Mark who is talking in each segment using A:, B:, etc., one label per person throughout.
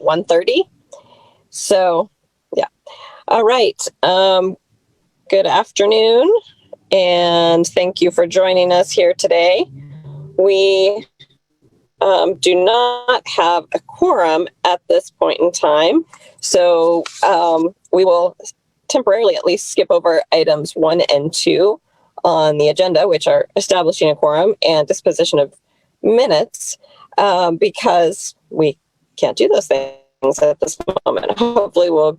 A: 1:30. So, yeah. All right. Good afternoon, and thank you for joining us here today. We do not have a quorum at this point in time, so we will temporarily at least skip over items 1 and 2 on the agenda, which are establishing a quorum and disposition of minutes, because we can't do those things at this moment. Hopefully we'll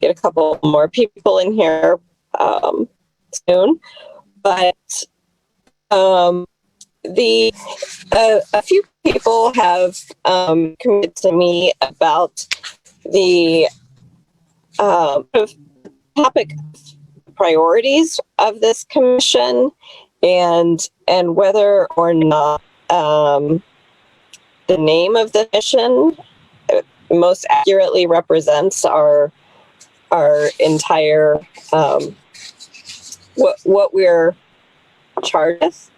A: get a couple more people in here soon, but a few people have committed to me about the topic priorities of this commission, and whether or not the name of the mission most accurately represents our entire what we're charged with.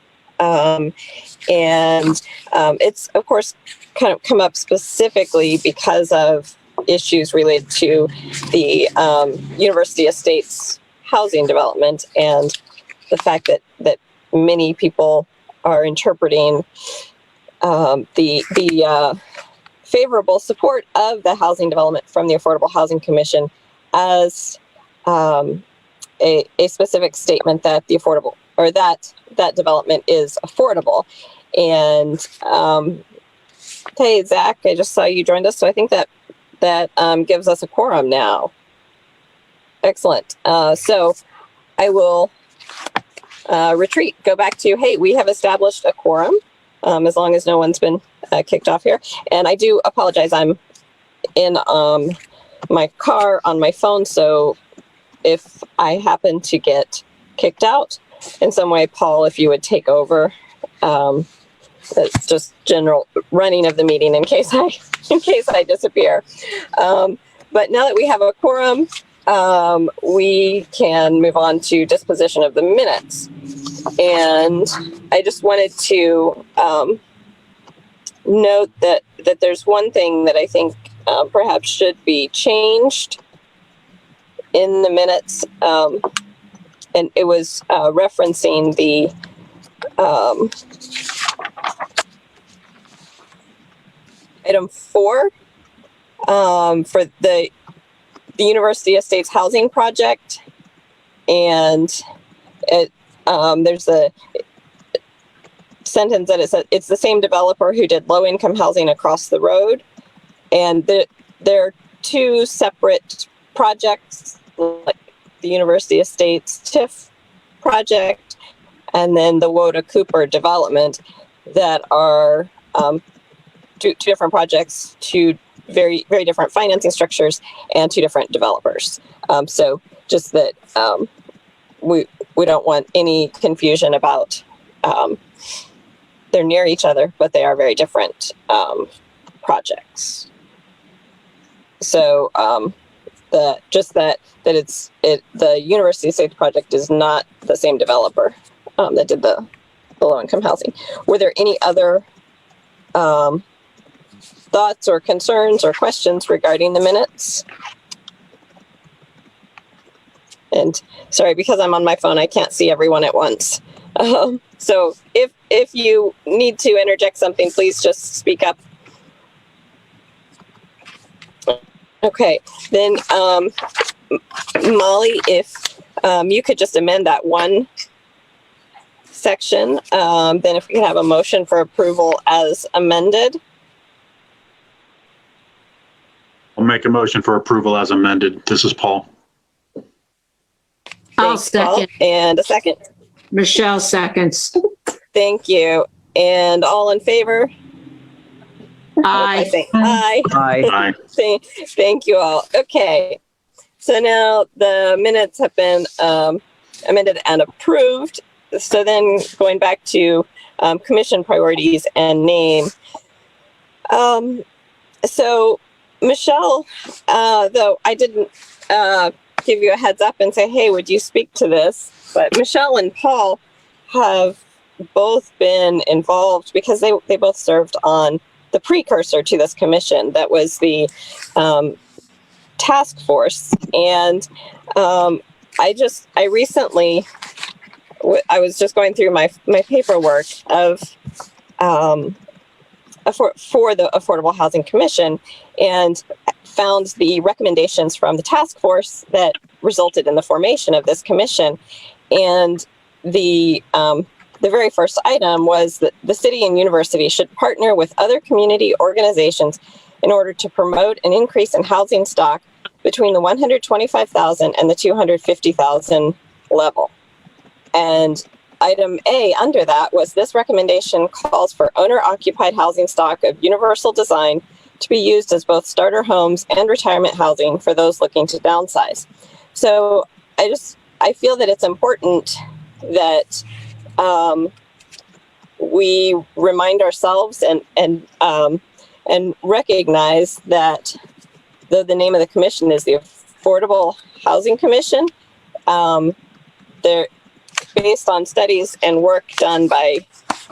A: It's of course kind of come up specifically because of issues related to the University Estates housing development, and the fact that many people are interpreting the favorable support of the housing development from the Affordable Housing Commission as a specific statement that the affordable, or that development is affordable. And hey, Zach, I just saw you joined us, so I think that gives us a quorum now. Excellent. So I will go back to, hey, we have established a quorum, as long as no one's been kicked off here. And I do apologize, I'm in my car on my phone, so if I happen to get kicked out in some way, Paul, if you would take over, it's just general running of the meeting in case I disappear. But now that we have a quorum, we can move on to disposition of the minutes. And I just wanted to note that there's one thing that I think perhaps should be changed in the minutes, and it was referencing the item 4 for the University Estates housing project, and there's a sentence that it says it's the same developer who did low-income housing across the road, and there are two separate projects, like the University Estates TIF project and then the Woda Cooper development, that are two different projects, two very, very different financing structures, and two different developers. So just that we don't want any confusion about they're near each other, but they are very different projects. So the University Estates project is not the same developer that did the low-income housing. Were there any other thoughts or concerns or questions regarding the minutes? And sorry, because I'm on my phone, I can't see everyone at once. So if you need to interject something, please just speak up. Okay, then Molly, if you could just amend that one section, then if we could have a motion for approval as amended.
B: I'll make a motion for approval as amended. This is Paul.
C: I'll
A: Thanks, Paul.
C: second.
A: And a second.
C: Michelle seconds.
A: Thank you. And all in favor? I
C: Aye.
A: say aye.
B: Aye.
A: Thank you all. Okay. So now the minutes have been amended and approved. So then going back to commission priorities and name. So Michelle, though I didn't give you a heads up and say, hey, would you speak to this? But Michelle and Paul have both been involved because they both served on the precursor to this commission that was the task force. And I recently, I was just going through my paperwork of for the Affordable Housing Commission, and found the recommendations from the task force that resulted in the formation of this commission. And the very first item was that the city and university should partner with other community organizations in order to promote an increase in housing stock between the 125,000 and the 250,000 level. And item A under that was, this recommendation calls for owner-occupied housing stock of universal design to be used as both starter homes and retirement housing for those looking to downsize. So I feel that it's important that we remind ourselves and recognize that though the name of the commission is the Affordable Housing Commission, they're based on studies and work done by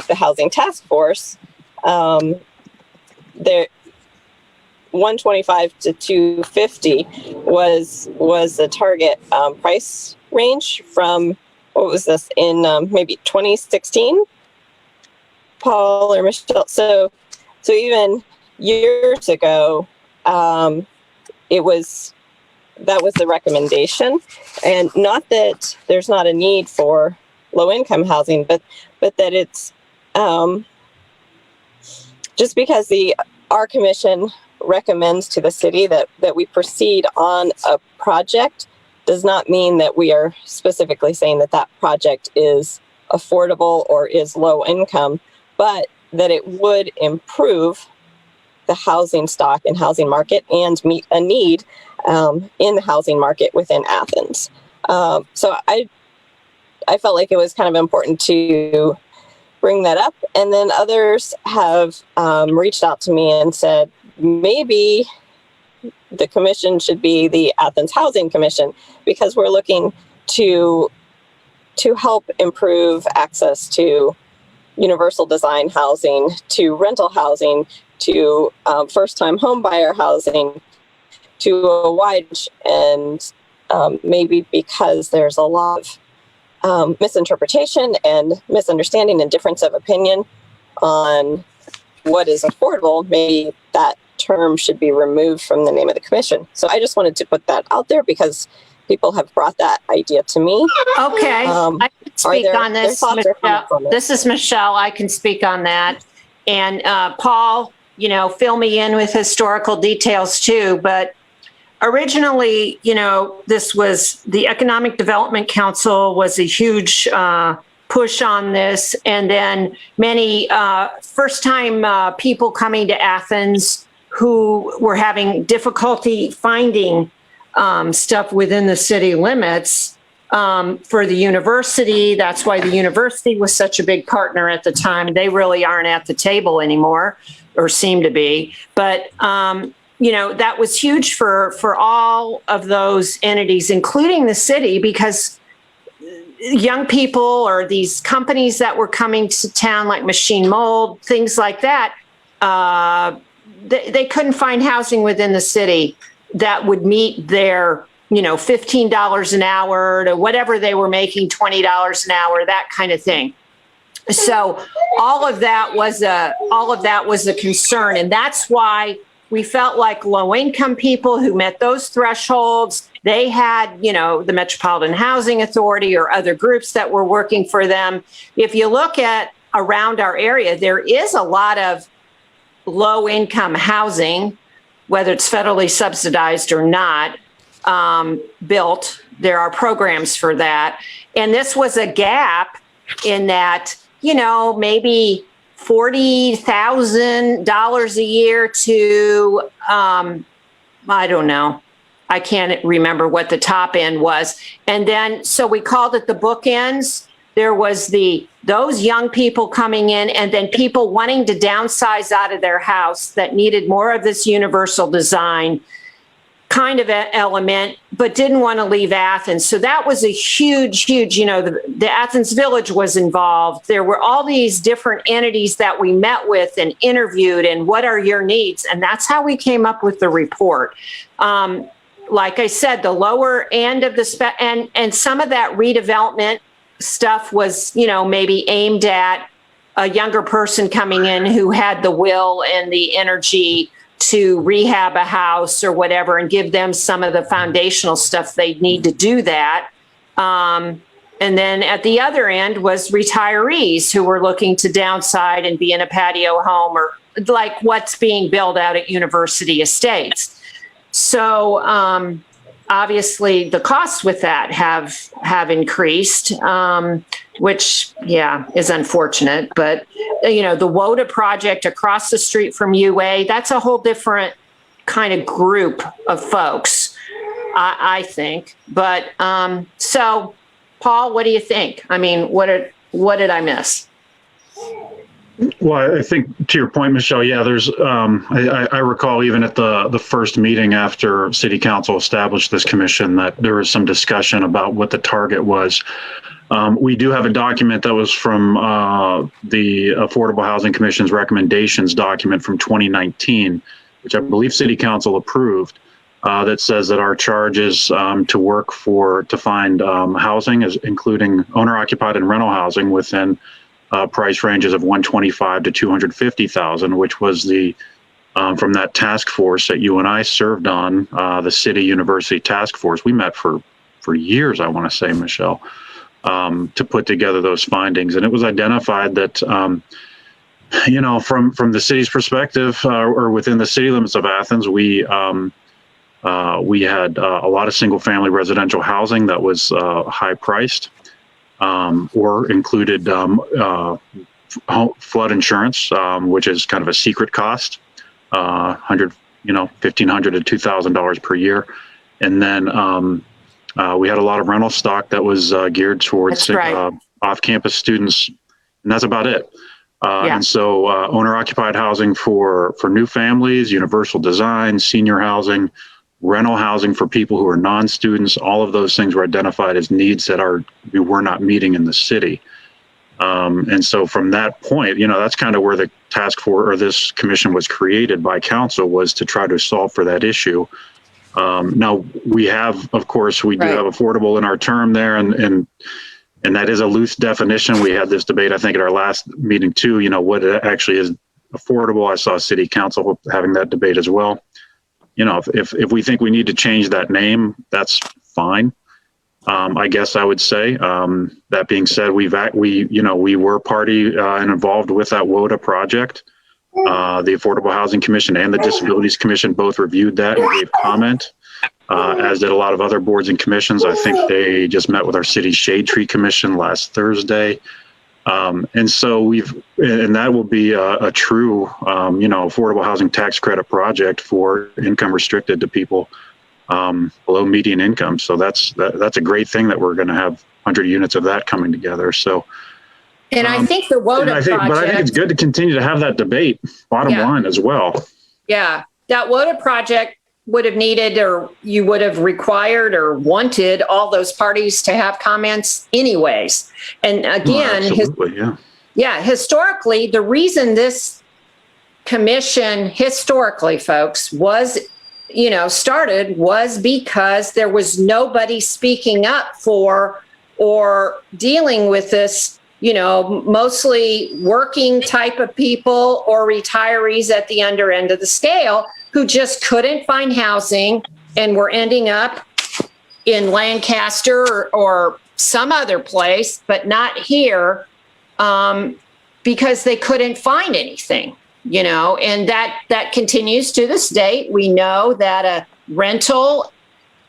A: the Housing Task Force. There 125 to 250 was the target price range from, what was this, in maybe 2016, Paul or Michelle? So even years ago, that was the recommendation. And not that there's not a need for low-income housing, but that it's just because our commission recommends to the city that we proceed on a project does not mean that we are specifically saying that project is affordable or is low income, but that it would improve the housing stock and housing market and meet a need in the housing market within Athens. So I felt like it was kind of important to bring that up. And then others have reached out to me and said, maybe the commission should be the Athens Housing Commission, because we're looking to help improve access to universal design housing, to rental housing, to first-time home buyer housing, to a wide, and maybe because there's a lot of misinterpretation and misunderstanding and difference of opinion on what is affordable, maybe that term should be removed from the name of the commission. So I just wanted to put that out there because people have brought that idea to me.
C: Okay, I can speak on this. This is Michelle. I can speak on that. And Paul, fill me in with historical details too. But originally, this was the Economic Development Council was a huge push on this. And then many first-time people coming to Athens who were having difficulty finding stuff within the city limits for the university. That's why the university was such a big partner at the time. They really aren't at the table anymore, or seem to be. But, that was huge for all of those entities, including the city, because young people or these companies that were coming to town, like Machine Mold, things like that, they couldn't find housing within the city that would meet their, $15 an hour to whatever they were making, $20 an hour, that kind of thing. So all of that was a concern. And that's why we felt like low-income people who met those thresholds, they had, the Metropolitan Housing Authority or other groups that were working for them. If you look at around our area, there is a lot of low-income housing, whether it's federally subsidized or not, built. There are programs for that. And this was a gap in that, maybe $40,000 a year to, I don't know. I can't remember what the top end was. And then, so we called it the bookends. There was those young people coming in, and then people wanting to downsize out of their house that needed more of this universal design. kind of element, but didn't want to leave Athens. So that was a huge, the Athens Village was involved. There were all these different entities that we met with and interviewed, and what are your needs? And that's how we came up with the report. Like I said, the lower end of the and some of that redevelopment stuff was, maybe aimed at a younger person coming in who had the will and the energy to rehab a house or whatever and give them some of the foundational stuff they need to do that. And then at the other end was retirees who were looking to downsize and be in a patio home, or like what's being built out at University Estates. So obviously the costs with that have increased, which, is unfortunate. But, the WOTA project across the street from UA, that's a whole different kind of group of folks, I think. But so, Paul, what do you think? I mean, what did I miss?
B: Well, I think to your point, Michelle, there's, I recall even at the first meeting after City Council established this commission that there was some discussion about what the target was. We do have a document that was from the Affordable Housing Commission's recommendations document from 2019, which I believe City Council approved, that says that our charge is to work to find housing, including owner-occupied and rental housing within price ranges of $125,000 to $250,000, which was the from that task force that you and I served on, the City University Task Force. We met for years, I want to say, Michelle, to put together those findings. And it was identified that, from the city's perspective, or within the city limits of Athens, we had a lot of single-family residential housing that was high-priced, or included flood insurance, which is kind of a secret cost, $1,500 to $2,000 per year, and then we had a lot of rental stock that was geared towards off-campus students, and that's about it. And so owner-occupied housing for new families, universal design, senior housing, rental housing for people who are non-students, all of those things were identified as needs that we were not meeting in the city. And so from that point, that's kind of where the task force or this commission was created by council, was to try to solve for that issue. Now we have, of course, we do have affordable in our term there, and that is a loose definition. We had this debate, I think, at our last meeting too, what actually is affordable. I saw city council having that debate as well. If we think we need to change that name, that's fine. I guess I would say, that being said, we were party and involved with that WOTA project. The Affordable Housing Commission and the Disabilities Commission both reviewed that and gave comment, as did a lot of other boards and commissions. I think they just met with our city shade tree commission last Thursday. And so and that will be a true, affordable housing tax credit project for income restricted to people below median income. So that's a great thing that we're going to have 100 units of that coming together. So,
C: and I think the WOTA project,
B: but I think it's good to continue to have that debate, bottom line as well. Yeah,
C: that WOTA project would have needed, or you would have required or wanted all those parties to have comments anyways. And again, historically, the reason this commission historically, folks, was, started was because there was nobody speaking up for or dealing with this, mostly working type of people or retirees at the under end of the scale who just couldn't find housing and were ending up in Lancaster or some other place, but not here, because they couldn't find anything, and that continues to this date. We know that a rental,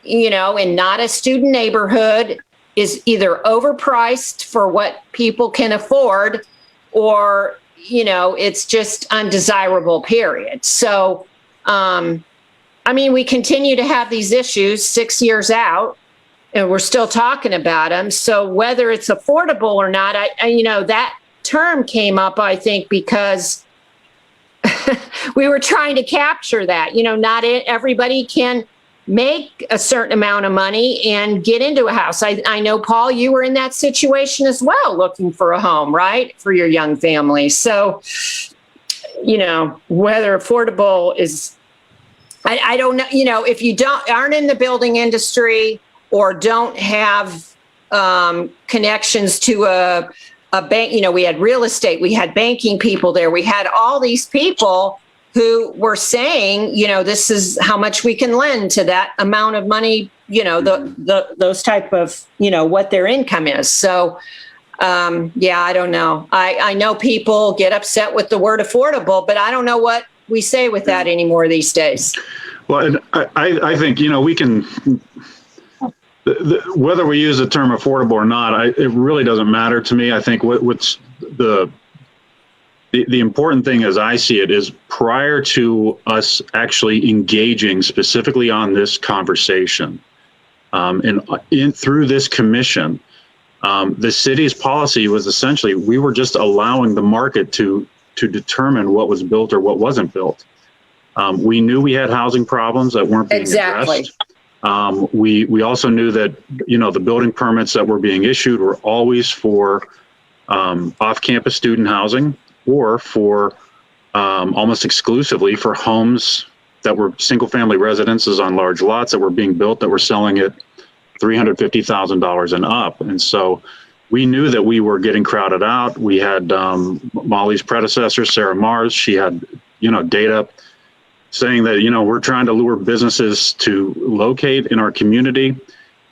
C: in not a student neighborhood is either overpriced for what people can afford, or, it's just undesirable, period. So, we continue to have these issues 6 years out, and we're still talking about them. So whether it's affordable or not, that term came up, I think, because we were trying to capture that, not everybody can make a certain amount of money and get into a house. I know, Paul, you were in that situation as well, looking for a home, right, for your young family. So, whether affordable is, I don't know, if you aren't in the building industry or don't have connections to a bank, we had real estate, we had banking people there, we had all these people who were saying, this is how much we can lend to that amount of money, those type of, what their income is. So, I don't know. I know people get upset with the word affordable, but I don't know what we say with that anymore these days.
B: Well, and I think, we can, whether we use the term affordable or not, it really doesn't matter to me. I think what's the important thing as I see it is, prior to us actually engaging specifically on this conversation, and through this commission, the city's policy was essentially, we were just allowing the market to determine what was built or what wasn't built. We knew we had housing problems that weren't being addressed. We also knew that, the building permits that were being issued were always for off-campus student housing, or for almost exclusively for homes that were single-family residences on large lots that were being built that were selling at $350,000 and up. And so we knew that we were getting crowded out. We had Molly's predecessor, Sarah Mars. She had, data saying that, we're trying to lure businesses to locate in our community.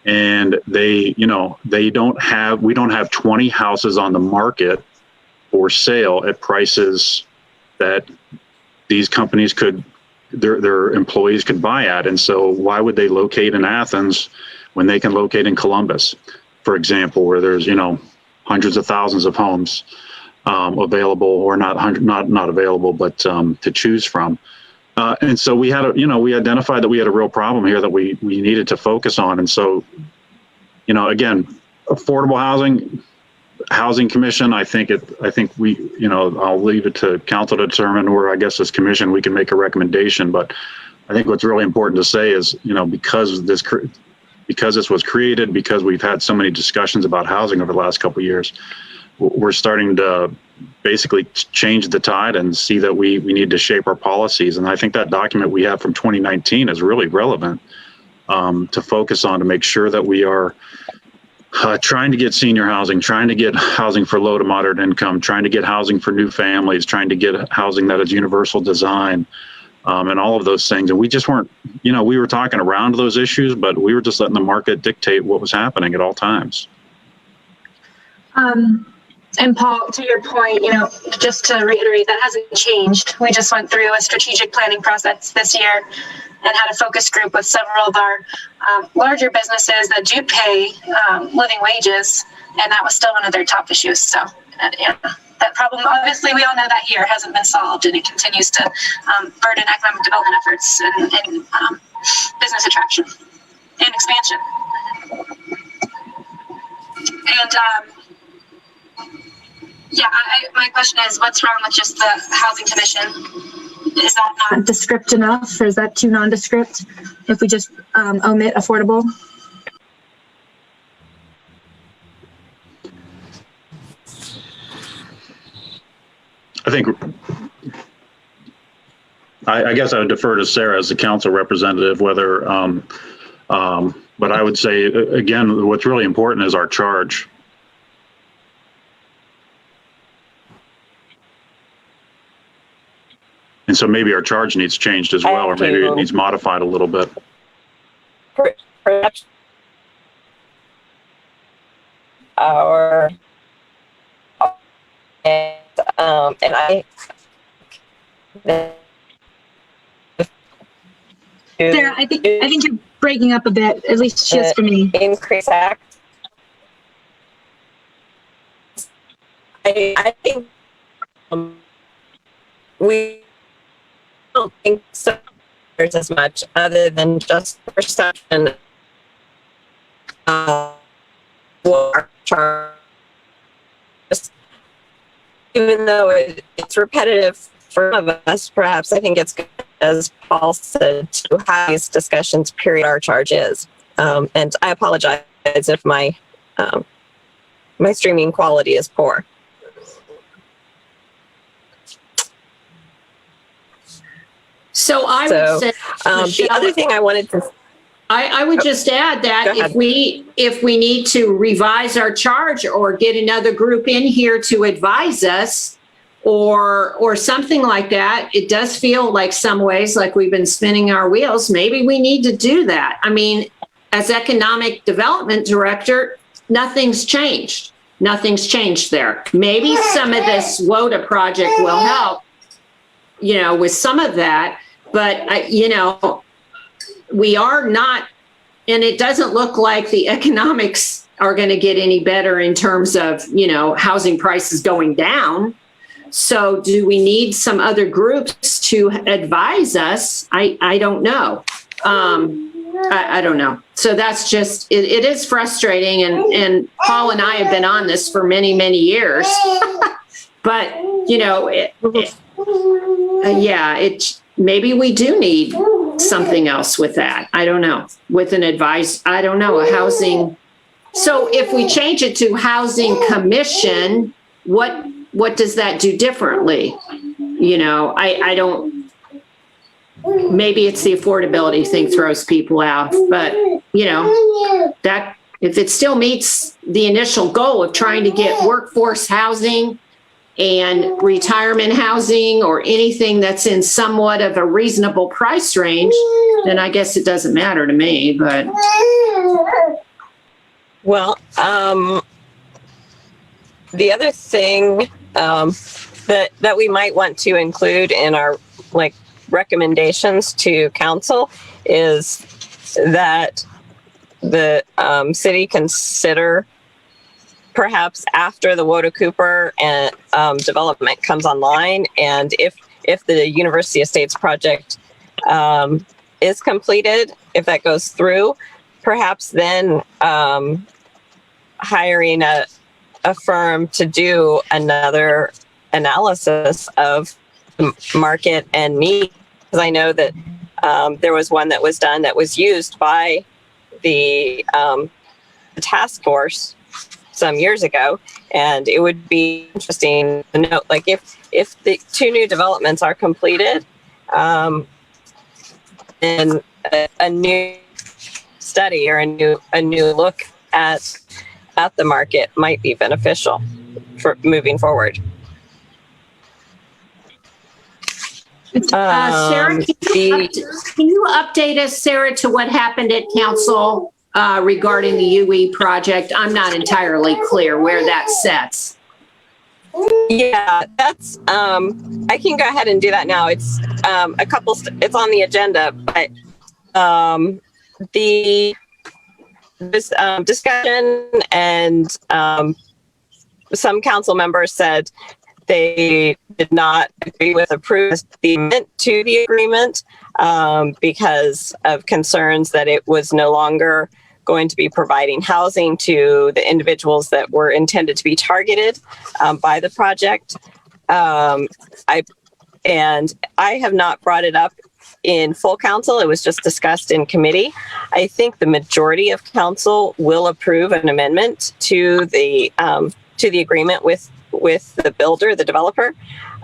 B: And we don't have 20 houses on the market for sale at prices that these companies their employees could buy at. And so why would they locate in Athens when they can locate in Columbus, for example, where there's, hundreds of thousands of homes available, or not available, but to choose from. And so we identified that we had a real problem here that we needed to focus on. And so, again, affordable housing commission, I think we, I'll leave it to council to determine, or I guess as commission, we can make a recommendation. But I think what's really important to say is, because this was created, because we've had so many discussions about housing over the last couple of years, we're starting to basically change the tide and see that we need to shape our policies. And I think that document we have from 2019 is really relevant to focus on, to make sure that we are trying to get senior housing, trying to get housing for low to moderate income, trying to get housing for new families, trying to get housing that is universal design, and all of those things. And we just weren't, we were talking around those issues, but we were just letting the market dictate what was happening at all times.
D: And Paul, to your point, just to reiterate, that hasn't changed. We just went through a strategic planning process this year and had a focus group with several of our larger businesses that do pay living wages, and that was still one of their top issues. So that problem, obviously, we all know that here hasn't been solved, and it continues to burden economic development efforts and business attraction and expansion. And my question is, what's wrong with just the housing commission? Is that not descript enough, or is that too nondescript if we just omit affordable?
B: I think, I guess I would defer to Sarah as the council representative, whether, but I would say, again, what's really important is our charge. And so maybe our charge needs changed as well, or maybe it needs modified a little bit.
A: Perhaps and I
D: Sarah, I think you're breaking up a bit, at least just for me.
A: Increase act. I think we don't think so. There's as much other than just perception of what our even though it's repetitive for some of us, perhaps I think it's good as Paul said, to have these discussions, period, our charge is. And I apologize if my my streaming quality is poor.
C: So I would say,
A: the other thing I wanted to,
C: I would just add that if we need to revise our charge or get another group in here to advise us or something like that, it does feel like some ways like we've been spinning our wheels. Maybe we need to do that. I mean, as economic development director, nothing's changed. Nothing's changed there. Maybe some of this WODA project will help, with some of that, but we are not, and it doesn't look like the economics are going to get any better in terms of, housing prices going down. So do we need some other groups to advise us? I don't know. I don't know. So that's just, it is frustrating. And Paul and I have been on this for many, many years, but maybe we do need something else with that. I don't know. With an advice, I don't know, a housing. So if we change it to housing commission, what does that do differently? I don't, maybe it's the affordability thing throws people out, but that if it still meets the initial goal of trying to get workforce housing and retirement housing or anything that's in somewhat of a reasonable price range, then I guess it doesn't matter to me, but.
A: Well, the other thing that we might want to include in our recommendations to council is that the city consider perhaps after the WODA Cooper and development comes online, and if the University Estates project is completed, if that goes through, perhaps then hiring a firm to do another analysis of the market and need, because I know that there was one that was done that was used by the task force some years ago, and it would be interesting to note, if the two new developments are completed, then a new study or a new look at the market might be beneficial for moving forward.
C: Sarah, can you update us, Sarah, to what happened at council regarding the UE project? I'm not entirely clear where that sets.
A: Yeah, that's I can go ahead and do that now. It's it's on the agenda, but this discussion and some council members said they did not agree with approving the amendment to the agreement because of concerns that it was no longer going to be providing housing to the individuals that were intended to be targeted by the project. I have not brought it up in full council. It was just discussed in committee. I think the majority of council will approve an amendment to the agreement with the builder, the developer.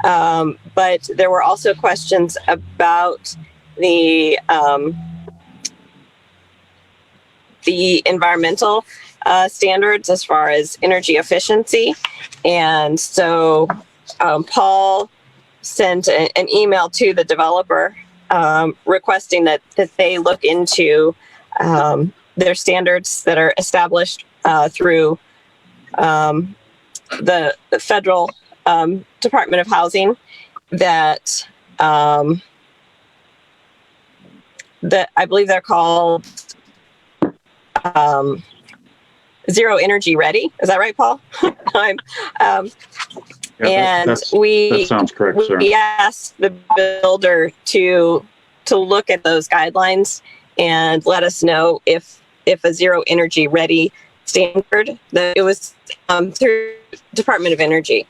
A: But there were also questions about the environmental standards as far as energy efficiency. And so Paul sent an email to the developer requesting that they look into their standards that are established through the federal Department of Housing that I believe they're called Zero Energy Ready. Is that right, Paul?
B: That sounds correct, sir.
A: We asked the builder to look at those guidelines and let us know if a Zero Energy Ready standard, that it was through Department of Energy.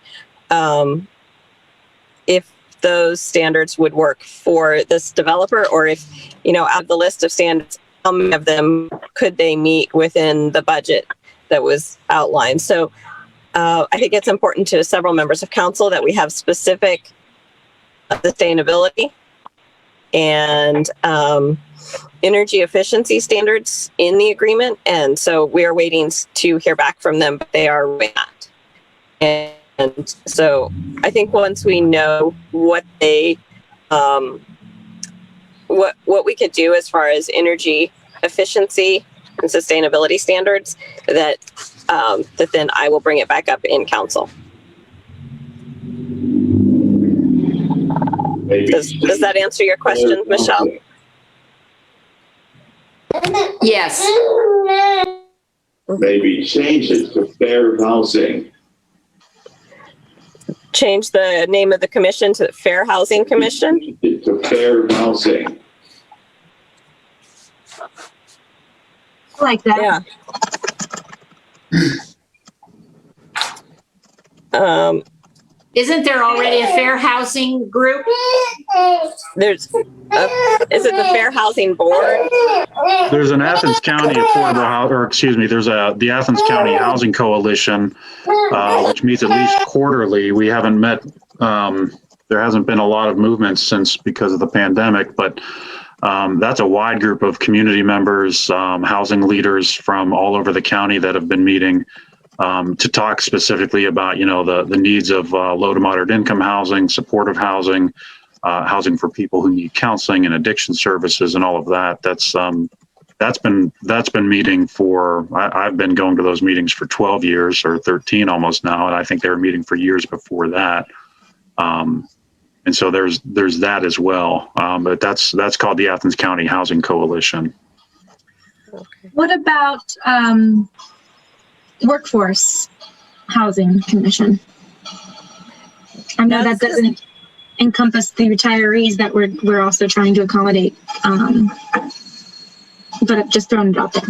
A: If those standards would work for this developer, or if, out of the list of standards, how many of them could they meet within the budget that was outlined. So I think it's important to several members of council that we have specific sustainability and energy efficiency standards in the agreement. And so we are waiting to hear back from them, but they are not. And so I think once we know what they, what we could do as far as energy efficiency and sustainability standards, that then I will bring it back up in council. Does that answer your question, Michelle?
C: Yes.
E: Maybe change it to fair housing.
A: Change the name of the commission to the Fair Housing Commission?
E: To fair housing.
D: I like that.
A: Yeah.
C: Isn't there already a fair housing group?
A: Is it the Fair Housing Board?
B: There's an Athens County Affordable House, or excuse me, there's the Athens County Housing Coalition, which meets at least quarterly. We haven't met, there hasn't been a lot of movement since because of the pandemic, but that's a wide group of community members, housing leaders from all over the county that have been meeting to talk specifically about, the needs of low to moderate income housing, supportive housing, housing for people who need counseling and addiction services and all of that. That's been meeting for, I've been going to those meetings for 12 years or 13 almost now. And I think they were meeting for years before that. And so there's that as well. But that's called the Athens County Housing Coalition.
A: Okay.
D: What about Workforce Housing Commission? I know that doesn't encompass the retirees that we're also trying to accommodate, but I've just thrown it out there.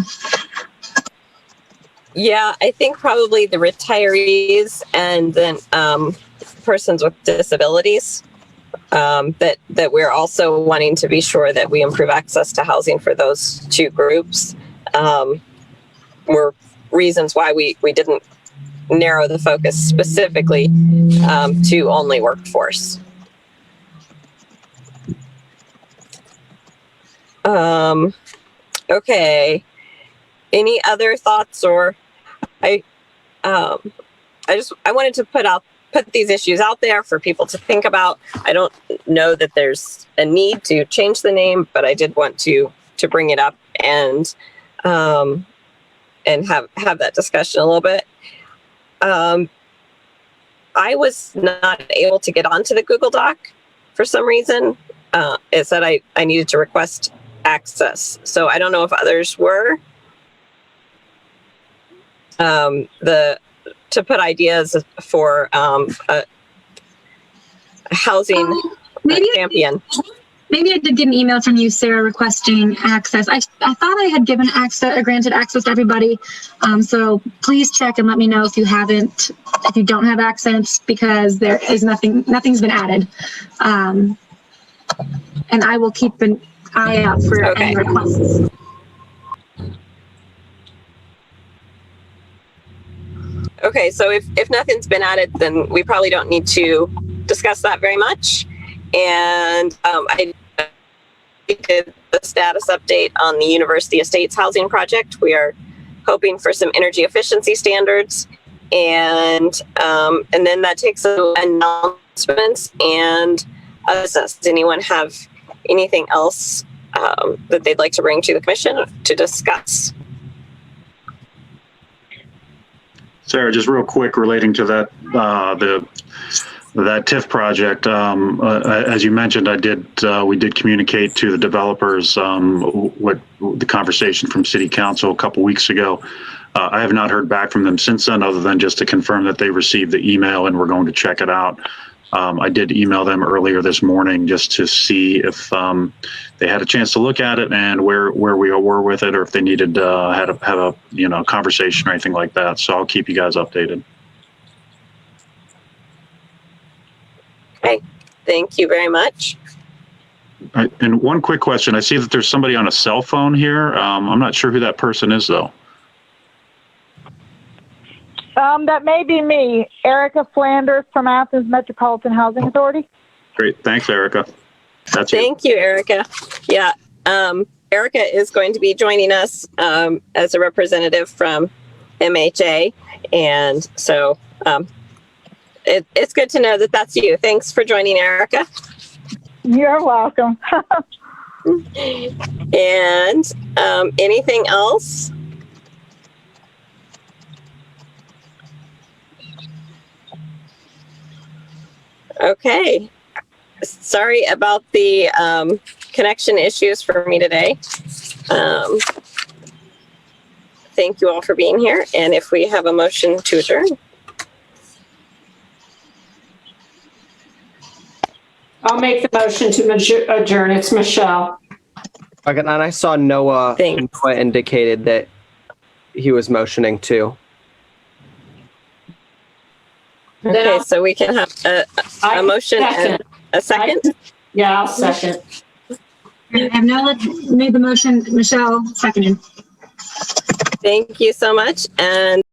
A: Yeah, I think probably the retirees and then persons with disabilities, that we're also wanting to be sure that we improve access to housing for those two groups. Were reasons why we didn't narrow the focus specifically to only workforce. Okay. Any other thoughts? Or I wanted to put these issues out there for people to think about. I don't know that there's a need to change the name, but I did want to bring it up and have that discussion a little bit. I was not able to get onto the Google Doc for some reason. It said I needed to request access. So I don't know if others were. To put ideas for a housing champion.
D: Maybe I did get an email from you, Sarah, requesting access. I thought I had given granted access to everybody. So please check and let me know if you don't have access, because there is nothing's been added. And I will keep an eye out for any requests.
A: Okay, so if nothing's been added, then we probably don't need to discuss that very much. And I did the status update on the University Estates housing project. We are hoping for some energy efficiency standards, and then that takes announcements and does anyone have anything else that they'd like to bring to the commission to discuss?
B: Sarah, just real quick relating to that, that TIF project, as you mentioned, we did communicate to the developers what the conversation from City Council a couple weeks ago. I have not heard back from them since then, other than just to confirm that they received the email and we're going to check it out. I did email them earlier this morning just to see if they had a chance to look at it and where we were with it, or if they needed have a conversation or anything like that. So I'll keep you guys updated.
A: Okay, Thank you very much.
B: And one quick question. I see that there's somebody on a cell phone here. I'm not sure who that person is, though.
F: That may be me, Erica Flanders from Athens Metropolitan Housing Authority.
B: Great. Thanks, Erica. That's you.
A: Thank you, Erica. Yeah, Erica is going to be joining us as a representative from MHA. And so it's good to know that that's you. Thanks for joining, Erica.
F: You're welcome.
A: And anything else? Okay. Sorry about the connection issues for me today. Thank you all for being here. And if we have a motion to adjourn.
C: I'll make the motion to adjourn. It's Michelle.
G: And I saw Noah indicated that he was motioning too.
A: Okay, so we can have a motion and a second?
C: Yeah, I'll second.
D: I have Noah made the motion, Michelle seconded.
A: Thank you so much. And